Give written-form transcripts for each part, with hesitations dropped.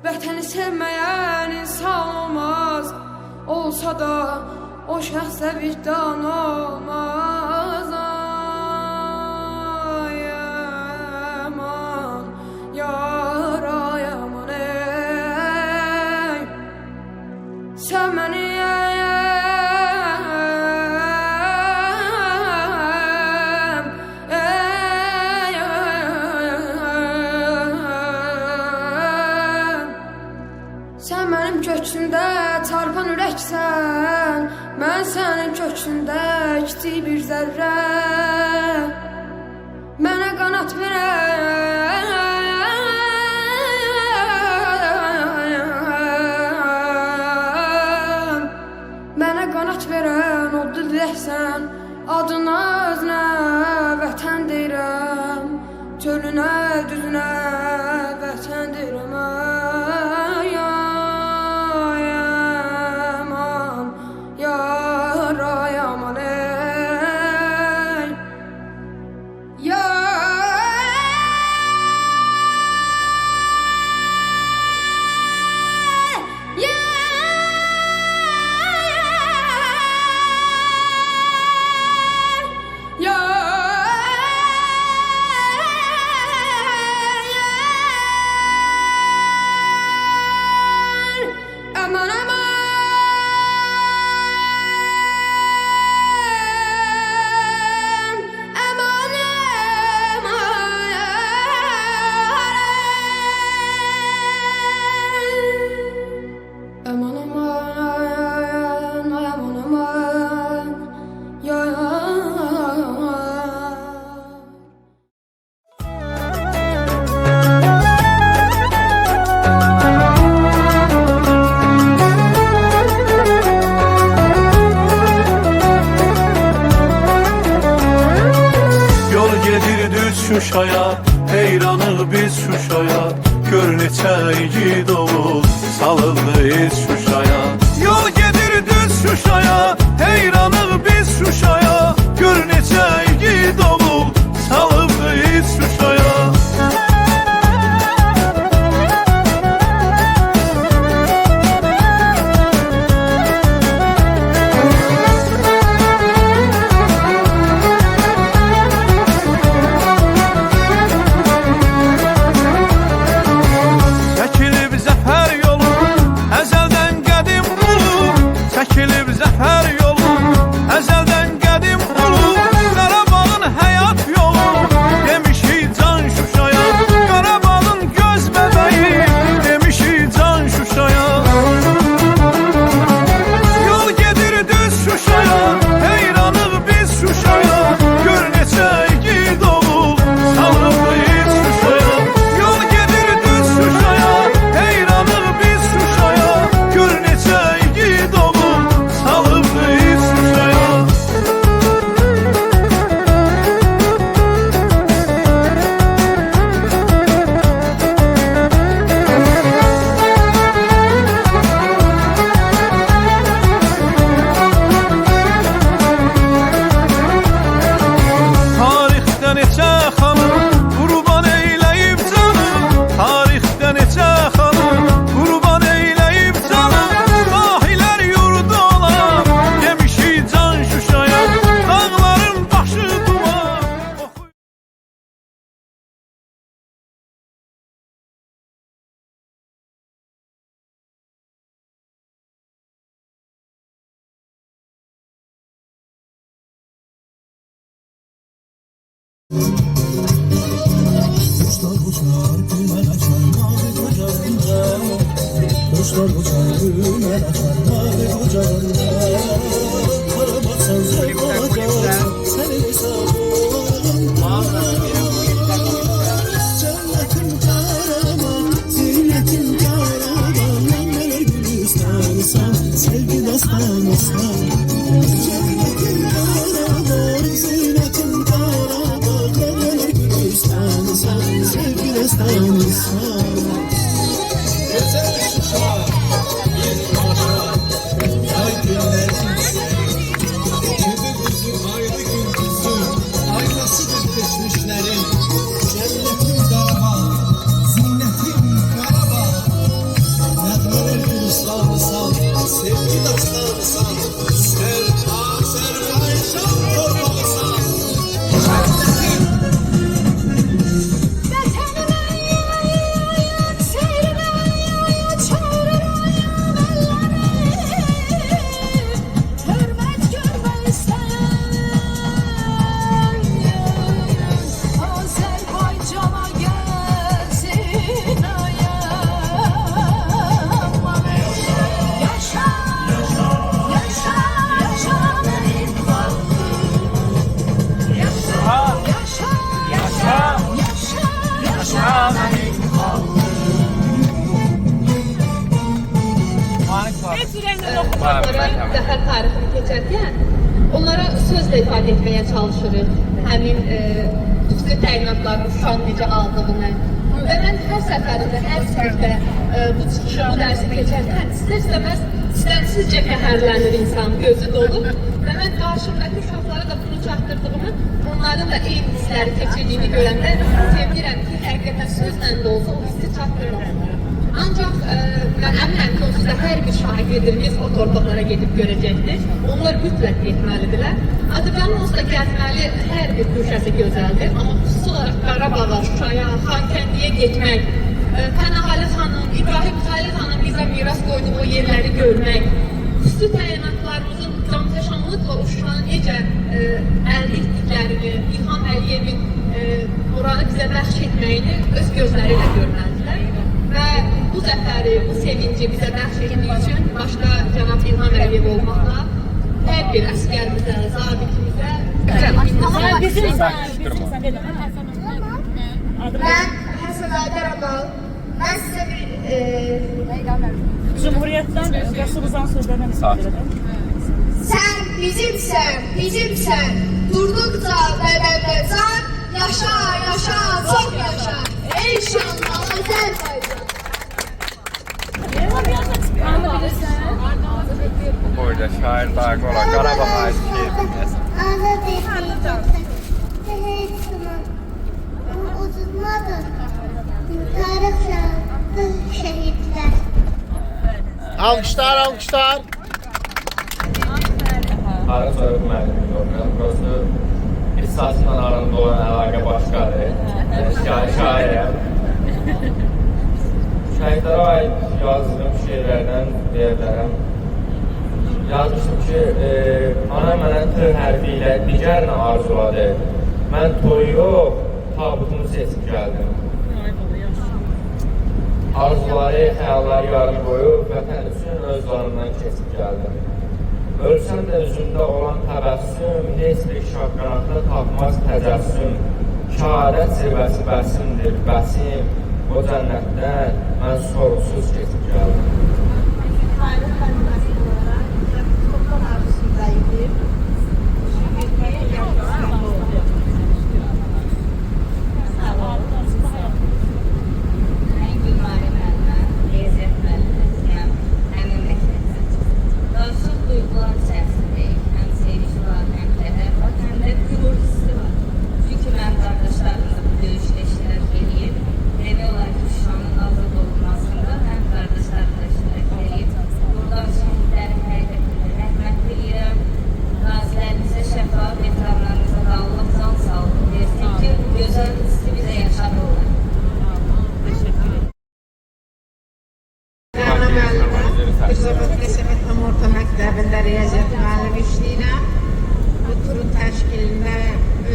vətəni sevməyən insan olmaz. Olsa da o şəxsə vicdan olmaz. Ay aman, yar ay aman ey. Sevməni Sən mənim köksümdə çarpan ürəksən, mən sənin köksündə kiçik bir zərrə. Mənə qanat verən, mənə qanat verən oldu diləksən. Adına özünə vətən deyirəm, çölünə düzünə vətən deyirəm. Şuşaya, heyranıq biz Şuşaya. Gör neçə igid oğul salındı iz Şuşaya. Yol gedir düz Şuşaya, heyranıq biz Şuşaya. Gör neçə igid oğul salındı iz Şuşaya. Çəkilib zəfər yolu, əzəldən qədim ulu. Qarabağın həyat yolu, demişik can Şuşaya. Qarabağın göz bəbəyi, demişik can Şuşaya. Yol gedir düz Şuşaya, heyranıq biz Şuşaya. Gör neçə igid oğul salındı iz Şuşaya. Yol gedir düz Şuşaya, heyranıq biz Şuşaya. Gör neçə igid oğul salındı iz Şuşaya. Tarixdə neçə xanım qurban eyləyib canım. Tarixdə neçə xanım qurban eyləyib canım. Dahilər yurdu olan demişik can Şuşaya. Dağların başı duman. Kuşlar uçar, güller açar, mavi kucağında. Kuşlar uçar, güller açar, mavi kucağında. Kara batsan zevk olacak, senin hesabın. Cennetin kahraman, zeynetin kahraman. Neler gülistansan, sevgi dastansan. Cennetin kahraman, zeynetin kahraman. Neler gülistansan, sevgi dastansan. Yeter Şuşa, bir başa, ay günlerin zəfər tarixini keçərkən onlara sözlə ifadə etməyə çalışırıq. Həmin xüsusi təyinatların Şuşanın necə aldığını. Və mən hər səfərində, hər səhvdə bu dərsi keçərkən istər-istəməz istənsizcə qəhərlənir insan, gözü dolu. Və mən qarşımdakı uşaqlara da bunu çatdırdığımı, onların da eyni hissləri keçirdiyini görəndə sevinirəm ki, həqiqətən sözlə də olsa o hissi çatdırırım. Ancaq mən əminəm ki, onsuz da hər bir şagirdimiz o torpaqlara gedib görəcəkdir. Onlar mütləq getməlidirlər. Azərbaycanın onsuz da gəzməli hər bir köşəsi gözəldir. Amma xüsusi olaraq Qarabağa, Şuşaya, Xankəndiyə getmək, Pənahəli xanım, İbrahim Xəlil xanım bizə miras qoyduğu o yerləri görmək, xüsusi təyinatlarımızın canfəşanlıqla Şuşanın necə əldə etdiklərini, İlham Əliyevin oranı bizə bəxş etməyini öz gözləri ilə görməlidirlər. Və bu zəfəri, bu sevinci bizə bəxş etdiyi üçün başda cənab İlham Əliyev olmaqla hər bir əskərimizə, zabitimizə Ben Həsənadə Ramal. Ben size Cumhuriyet'ten yaşımızdan sözlerine istedim. sen bizimsen. Durdukça bədəndə can, yaşa, yaşa, çok yaşa. İnşallah Azərbaycan. Burada şair Dağ Qola, Qarabağ şeirimiz. Uzunmadır. Tarix şehitler. Alkışlar, alkışlar. Tarix soyuq müəllimi yoxdur. Burası İhtisasla arasında olan əlaqə başqadır. Şairəm. Şəhidlərə aid yazdığım şeirlərdən deyə bilərəm. Yazmışım ki, ana mənə T hərfi ilə digərini arzuladı. Mən toyu yox, tabutumu seçib gəldim. Arzuları, xəyalları yarım qoyub, vətən üçün öz canımdan keçib gəldim. Ölsəm də üzümdə olan təbəssüm, heç bir şaqqanaqda tapmaz təcəssüm. Şəhadət zirvəsi bəsimdir, bəsim. O cənnətdən mən sorusuz keçib gəldim. Tarih xəzinəsi olaraq toplam arzusundaydım. Şükürməyə yaxın oldu. Sağ olun. Mən Gülmari müəllimə, Lezzət müəlliməsiyəm, həmin məktəbdə. Qarşıq duyğular içərisindəyik, həm seviş var, həm kədər var, həm də qürur hissi var. Çünki mən qardaşlarımla bu döyüşdə iştirak edib, demək olar ki, Şuşanın azad olunmasında həm qardaşlarımla iştirak edib. Buradan şəhidlərin hərəkətində rəhmət diləyirəm. Qazilərimizə şəfa, veteranlarımıza da Allah can sağlığı versin ki, bu gözəl hissi bizə yaşadırlar. Rəna müəllimə, Mirzabad Qəsəbət Tam Orta Məktəbində riyaziyyat müəllimi işləyirəm. Bu turun təşkilində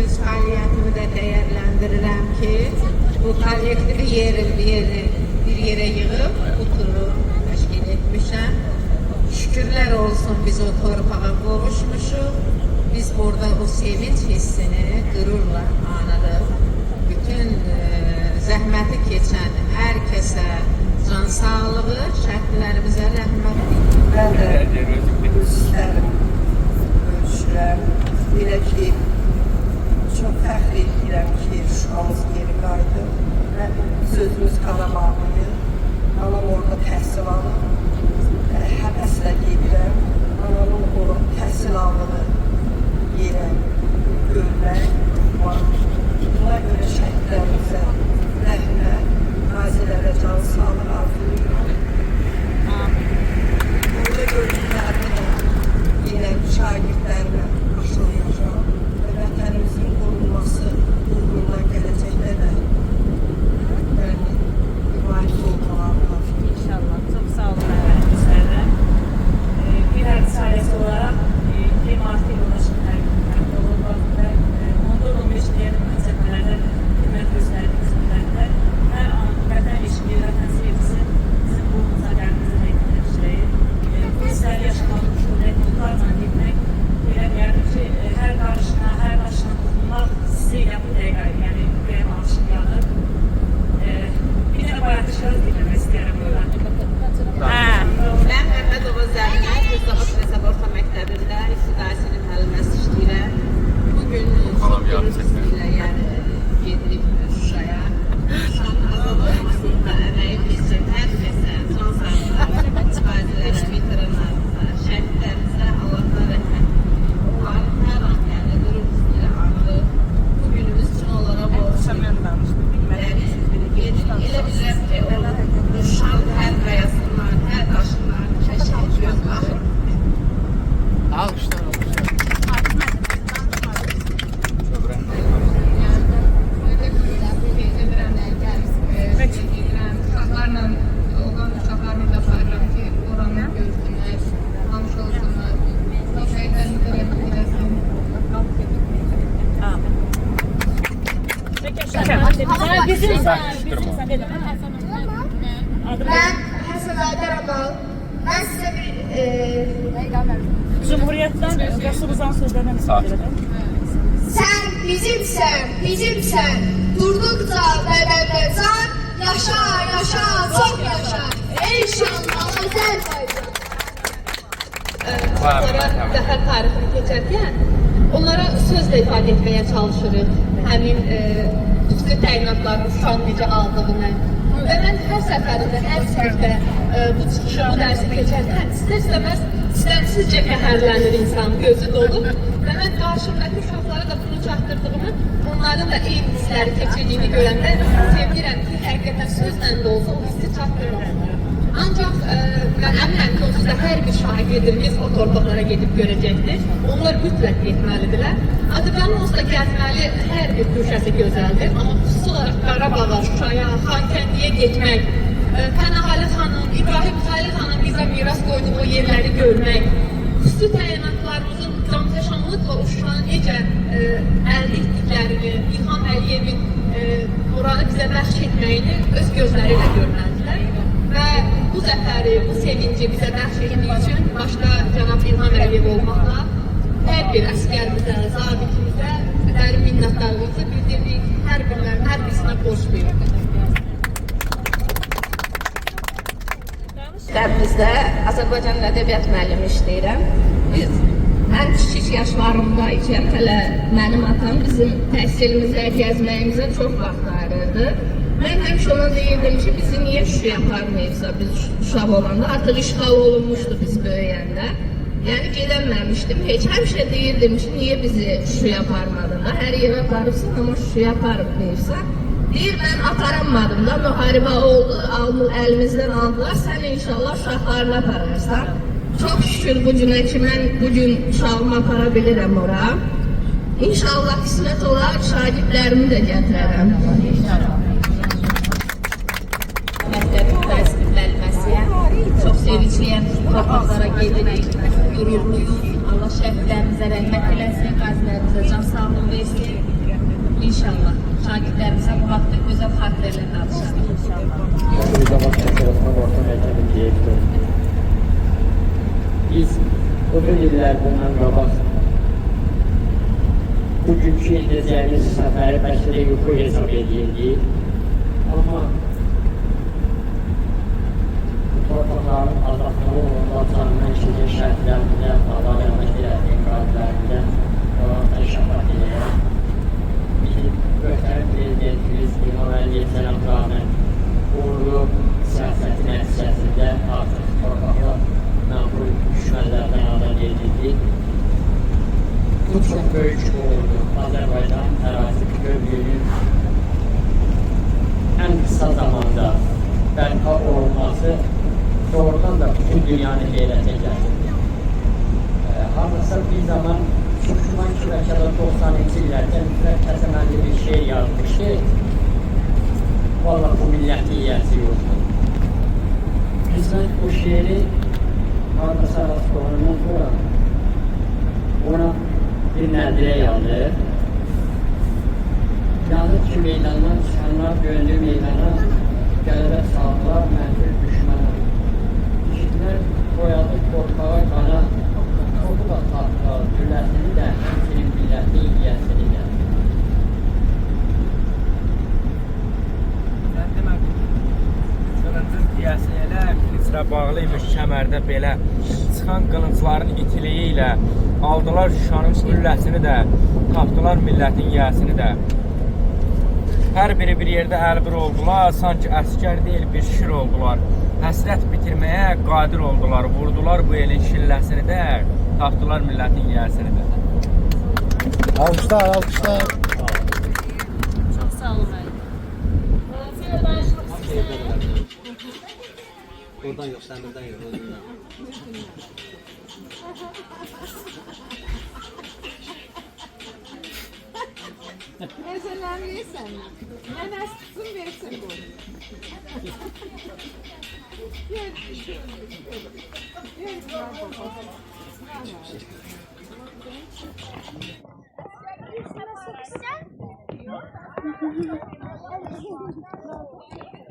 öz fəaliyyətimi də dəyərləndirirəm ki, bu kollektivi bir yerə yığıb bu turu təşkil etmişəm. Şükürlər olsun biz o torpağa qovuşmuşuq. Biz burada o sevinç hissini qürurla anladıq. Bütün zəhməti keçən hər kəsə can sağlığı, şəhidlərimizə rəhmət diləyirəm. Ben de sizlerim, görüşürəm. Belə ki, çok fəxr edirəm ki, Şuşamız geri qaydı və sözümüz Qarabağlıyıq. Anam orada təhsil alır. Həvəslə gedirəm. Anamın orada təhsil aldığı yerə görmək var. Buna görə şəhidlərimizə rəhmət, qazilərə can sağlığı arzulayıram. istəyirəm ki, o Şuşan hər qayasından, hər daşından kəşfiyyat baxın. Alkışlar, alkışlar. Uşaqlarla olan uşaqlarla da bağırıram ki, oranı görsünlər, tanış olsunlar. Şəhidlərini görəmək eləsin. Ben Həsənadə Ramal. Ben size bir Cumhuriyet'ten Resulullah sözlerine misafir edelim. sen bizimsen. Durdukça bebede can, yaşa, çok yaşa. İnşallah Azərbaycan. Uşaqlara zəfər tarixini keçərkən onlara sözlə ifadə etməyə çalışırıq. Həmin xüsusi təyinatların Şuşanı necə aldığını. Və mən hər səfərində, hər səhvdə bu çıxışı, bu dərsi keçərkən istər-istəməz istənsizcə qəhərlənir insan, gözü dolur. Və mən qarşımdakı uşaqlara da bunu çatdırdığımı, onların da eyni hissləri keçirdiyini görəndə sevinirəm ki, həqiqətən sözlə də olsa o hissi çatdırmaq. Ancaq mən əminəm ki, onsuz da hər bir şagirdimiz o torpaqlara gedib görəcəkdir. Onlar mütləq getməlidirlər. Azərbaycanın onsuz da gəzməli hər bir köşəsi gözəldir. Amma xüsusi olaraq Qarabağa, Şuşaya, Xankəndiyə getmək, Pənahəli xanım, İbrahim Xəlil xanım bizə miras qoyduğu o yerləri görmək, xüsusi təyinatlarımızın canfəşanlıqla Şuşanı necə əldə etdiklərini, İlham Əliyevin oranı bizə bəxş etməyini öz gözləri ilə görməlidirlər. Və bu zəfəri, bu sevinci bizə bəxş etdiyi üçün başda cənab İlham Əliyev olmaqla hər bir əsgərimizə, zabitimizə dərin minnətdarlığımızı bildiririk. Hər birisinə borcluyuq. Dərimizdə Azərbaycan ədəbiyyat müəllimi işləyirəm. Biz ən kiçik yaşlarımdaykən hələ mənim atam bizim təhsilimizə, gəzməyimizə çox vaxt ayırırdı. Mən həmişə ona deyirdim ki, bizi niyə Şuşaya aparmayıbsa biz uşaq olanda, artıq işğal olunmuşdu biz böyüyəndə. Yəni gedəməmişdim, heç həmişə deyirdim ki, niyə bizi Şuşaya aparmadın da, hər yerə aparıbsın, amma Şuşaya aparmayıbsan. Deyir, mən aparamadım da, müharibə oldu, əlimizdən aldılar, sən inşallah uşaqlarını apararsan. Çox şükür bu günə ki, mən bugün uşağımı apara bilirəm ora. İnşallah qismət olar, şagirdlərimi də gətirərəm. Məktəbin təsir bəlməsiyə çox sevincliyəm, torpaqlara gedirik, qürurluyuz. Allah şəhidlərimizə rəhmət eləsin, qazilərimizə can sağlığı versin. İnşallah şagirdlərimizə bu vaxtda gözəl xatirələr danışarıq. Biz uzun illər bundan qabaq bugünkü edəcəyimiz səfəri bəlkə də yuxu hesab edirdik. Amma torpaqların azadlığı olacağından işləyən şəhidlərimizə, Allah rəhmət eləsin, qazilərimizə şəfaət edək. Bizim möhtərəm prezidentimiz İlham Əliyev Səlamzadənin uğurlu siyasəti nəticəsində artıq torpaqlar məğlub düşmənlərdən azad edildi. Bu çox böyük uğurdur. Azərbaycan ərazisi bütövlüyünün ən qısa zamanda bərpa olunması doğrudan da bütün dünyanı heyrətə gəldi. Hardasa bir zaman Şuşman ki, bəlkə də 90-cı illərdə mütləq Kəsəmənli bir şeir yazmışdı. Vallahi bu millətin yiyəsi yoxdur. Qismət bu şeiri hardasa rastlarından sonra ona bir nəzirə yazır. Yazır ki, meydandan çıxanlar döndü meydana, qələbə sağlar, mənfur düşmənə. İşitlər boyadı torpağa qana, topu da tatlar, gülləsini də, həmçinin millətin yiyəsini də. Sən demə, qılıncın yiyəsi elə, kilisrə bağlıymış kəmərdə belə. Çıxan qılıncların itiliyi ilə aldılar Şuşanın gülləsini də, tapdılar millətin yiyəsini də. Hər biri bir yerdə əlbir oldular, sanki əskər deyil bir şir oldular. Həsrət bitirməyə qadir oldular, vurdular bu elin şilləsini də, tapdılar millətin yiyəsini də. Alkışlar, alkışlar. Çok sağ olun. evdə də var. Oradan yox, səmirdən yox, özündən. Mezeler yesen. Ben astım versin bu. Gel. Gel. Sen